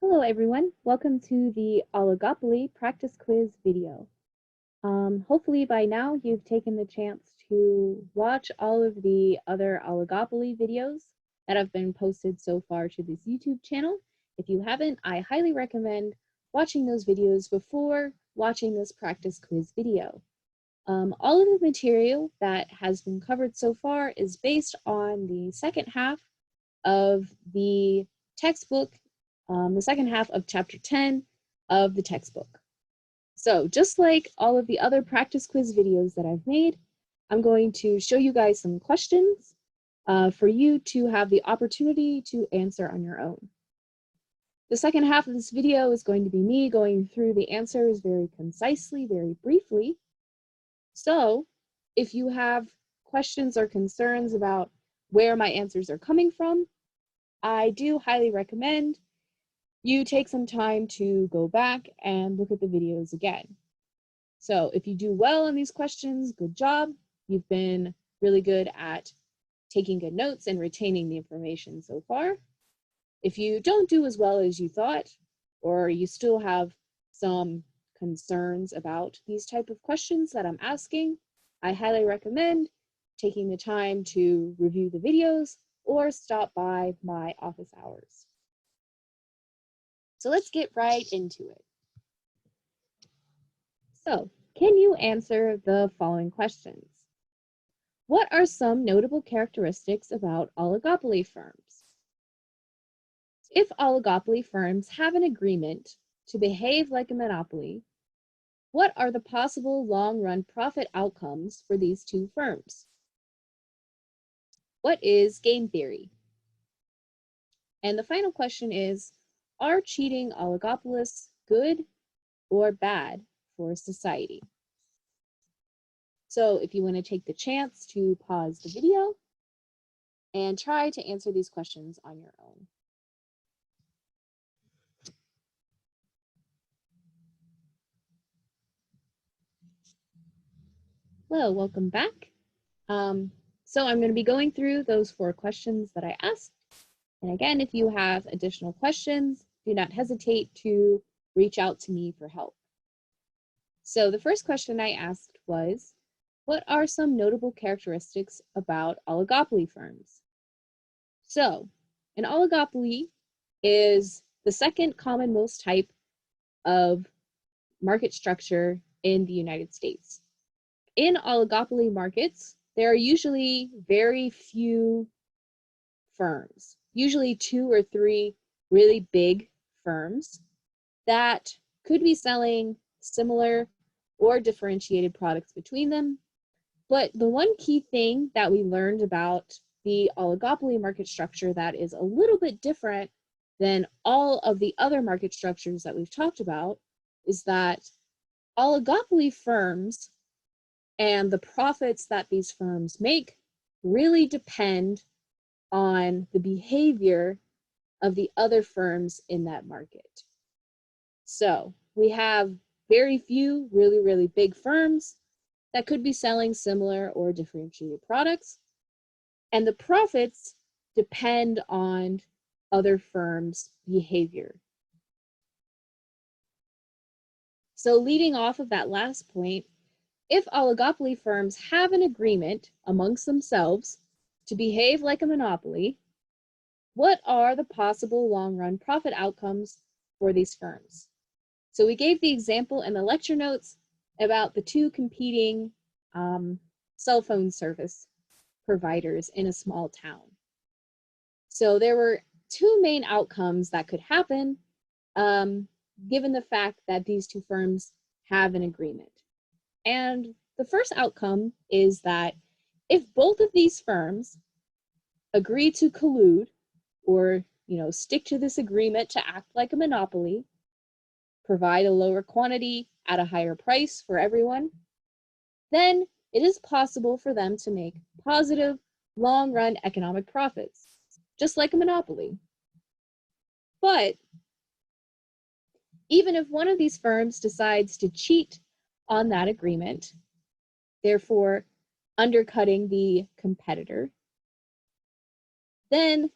Hello everyone, welcome to the Oligopoly practice quiz video. Hopefully by now you've taken the chance to watch all of the other Oligopoly videos that have been posted so far to this YouTube channel. If you haven't, I highly recommend watching those videos before watching this practice quiz video. All of the material that has been covered so far is based on the second half of the textbook, the second half of chapter 10 of the textbook. So just like all of the other practice quiz videos that I've made, I'm going to show you guys some questions for you to have the opportunity to answer on your own. The second half of this video is going to be me going through the answers very concisely, very briefly. So if you have questions or concerns about where my answers are coming from, I do highly recommend you take some time to go back and look at the videos again. So if you do well on these questions, good job. You've been really good at taking good notes and retaining the information so far. If you don't do as well as you thought, or you still have some concerns about these type of questions that I'm asking, I highly recommend taking the time to review the videos or stop by my office hours. So let's get right into it. So, can you answer the following questions? What are some notable characteristics about oligopoly firms? If oligopoly firms have an agreement to behave like a monopoly, what are the possible long-run profit outcomes for these two firms? What is game theory? And the final question is, are cheating oligopolists good or bad for society? So if you want to take the chance to pause the video and try to answer these questions on your own. Hello, welcome back. So I'm going to be going through those 4 questions that I asked. And again, if you have additional questions, do not hesitate to reach out to me for help. So the first question I asked was, what are some notable characteristics about oligopoly firms? So an oligopoly is the second commonmost type of market structure in the United States. In oligopoly markets, there are usually very few firms, usually 2 or 3 really big firms that could be selling similar or differentiated products between them. But the one key thing that we learned about the oligopoly market structure that is a little bit different than all of the other market structures that we've talked about is that oligopoly firms and the profits that these firms make really depend on the behavior of the other firms in that market. So we have very few really, really big firms that could be selling similar or differentiated products, and the profits depend on other firms' behavior. So leading off of that last point, if oligopoly firms have an agreement amongst themselves to behave like a monopoly, what are the possible long-run profit outcomes for these firms? So we gave the example in the lecture notes about the 2 competing cell phone service providers in a small town. So there were 2 main outcomes that could happen given the fact that these 2 firms have an agreement. And the first outcome is that if both of these firms agree to collude or stick to this agreement to act like a monopoly, provide a lower quantity at a higher price for everyone, then it is possible for them to make positive long-run economic profits, just like a monopoly. But even if one of these firms decides to cheat on that agreement, therefore undercutting the competitor, then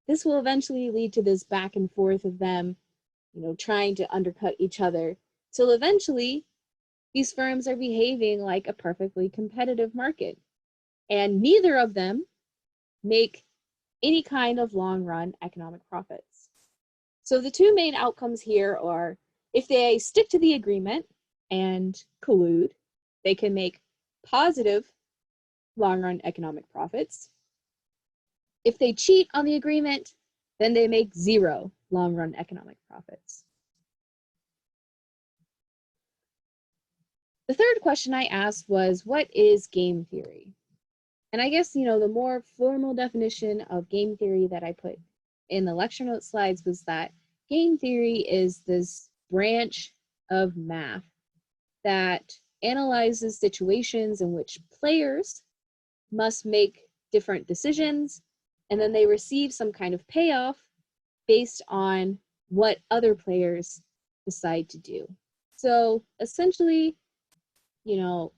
this will eventually lead to this back and forth of them trying to undercut each other till eventually these firms are behaving like a perfectly competitive market. And neither of them make any kind of long-run economic profits. So the two main outcomes here are if they stick to the agreement and collude, they can make positive long-run economic profits. If they cheat on the agreement, then they make zero long-run economic profits. The third question I asked was, what is game theory? And I guess, the more formal definition of game theory that I put in the lecture notes slides was that game theory is this branch of math that analyzes situations in which players must make different decisions, and then they receive some kind of payoff based on what other players decide to do. So essentially,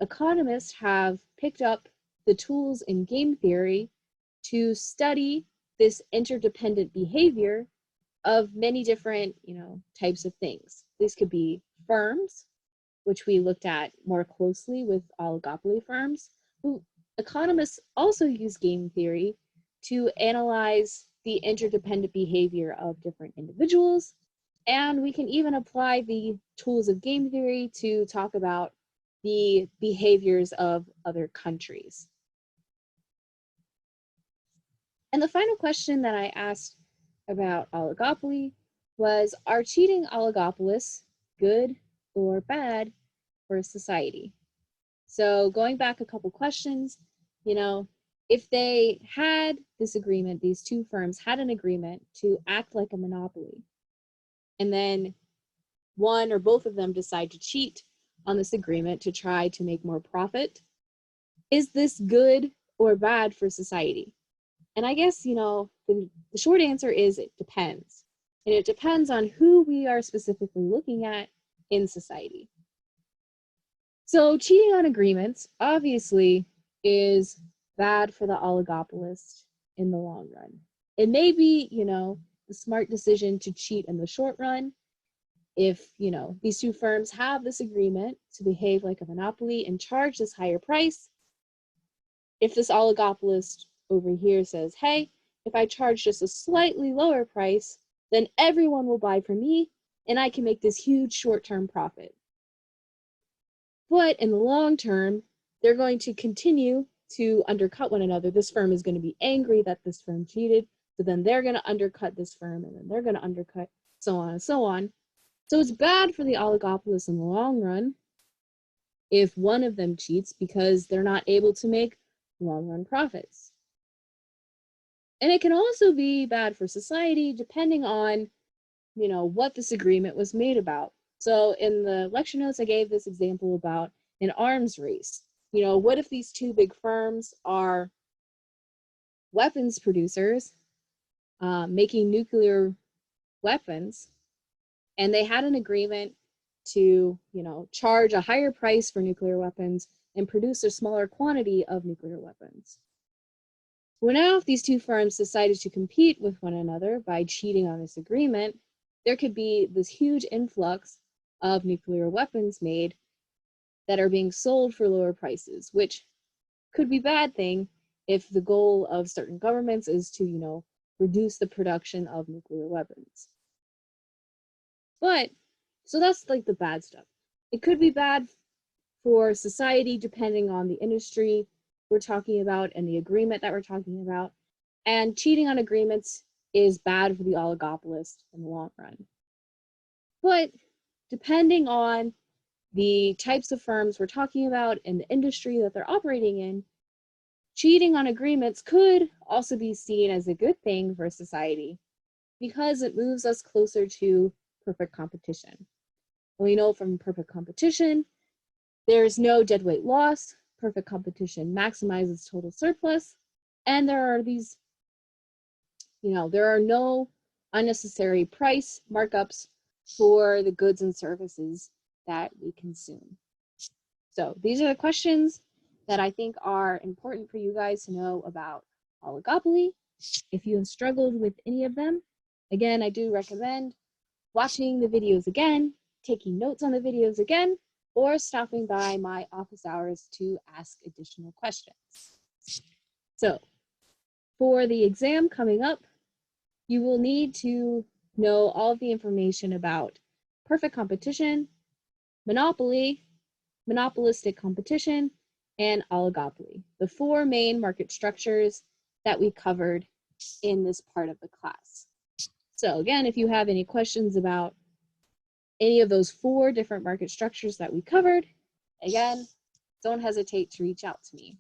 economists have picked up the tools in game theory to study this interdependent behavior of many different, types of things. These could be firms, which we looked at more closely with oligopoly firms. Economists also use game theory to analyze the interdependent behavior of different individuals, and we can even apply the tools of game theory to talk about the behaviors of other countries. And the final question that I asked about oligopoly was, are cheating oligopolists good or bad for society? So going back a couple questions, if they had this agreement, these two firms had an agreement to act like a monopoly, and then one or both of them decide to cheat on this agreement to try to make more profit, is this good or bad for society? And I guess, the short answer is it depends. And it depends on who we are specifically looking at in society. So cheating on agreements obviously is bad for the oligopolist in the long run. It may be, the smart decision to cheat in the short run if, these two firms have this agreement to behave like a monopoly and charge this higher price. If this oligopolist over here says, hey, if I charge just a slightly lower price, then everyone will buy from me and I can make this huge short-term profit. But in the long term, they're going to continue to undercut one another. This firm is going to be angry that this firm cheated, so then they're going to undercut this firm, and then they're going to undercut, so on and so on. So it's bad for the oligopolists in the long run if one of them cheats because they're not able to make long-run profits. And it can also be bad for society depending on, what this agreement was made about. So in the lecture notes, I gave this example about an arms race. What if these two big firms are weapons producers making nuclear weapons, and they had an agreement to, charge a higher price for nuclear weapons and produce a smaller quantity of nuclear weapons. Well, now if these two firms decided to compete with one another by cheating on this agreement, there could be this huge influx of nuclear weapons made that are being sold for lower prices, which could be a bad thing if the goal of certain governments is to, reduce the production of nuclear weapons. But, so that's like the bad stuff. It could be bad for society depending on the industry we're talking about and the agreement that we're talking about. And cheating on agreements is bad for the oligopolist in the long run. But depending on the types of firms we're talking about and the industry that they're operating in, cheating on agreements could also be seen as a good thing for society because it moves us closer to perfect competition. We know from perfect competition, there's no deadweight loss, perfect competition maximizes total surplus, and there are these, there are no unnecessary price markups for the goods and services that we consume. So these are the questions that I think are important for you guys to know about oligopoly. If you have struggled with any of them, again, I do recommend watching the videos again, taking notes on the videos again, or stopping by my office hours to ask additional questions. So for the exam coming up, you will need to know all of the information about perfect competition, monopoly, monopolistic competition, and oligopoly, the four main market structures that we covered in this part of the class. So again, if you have any questions about any of those four different market structures that we covered, again, don't hesitate to reach out to me.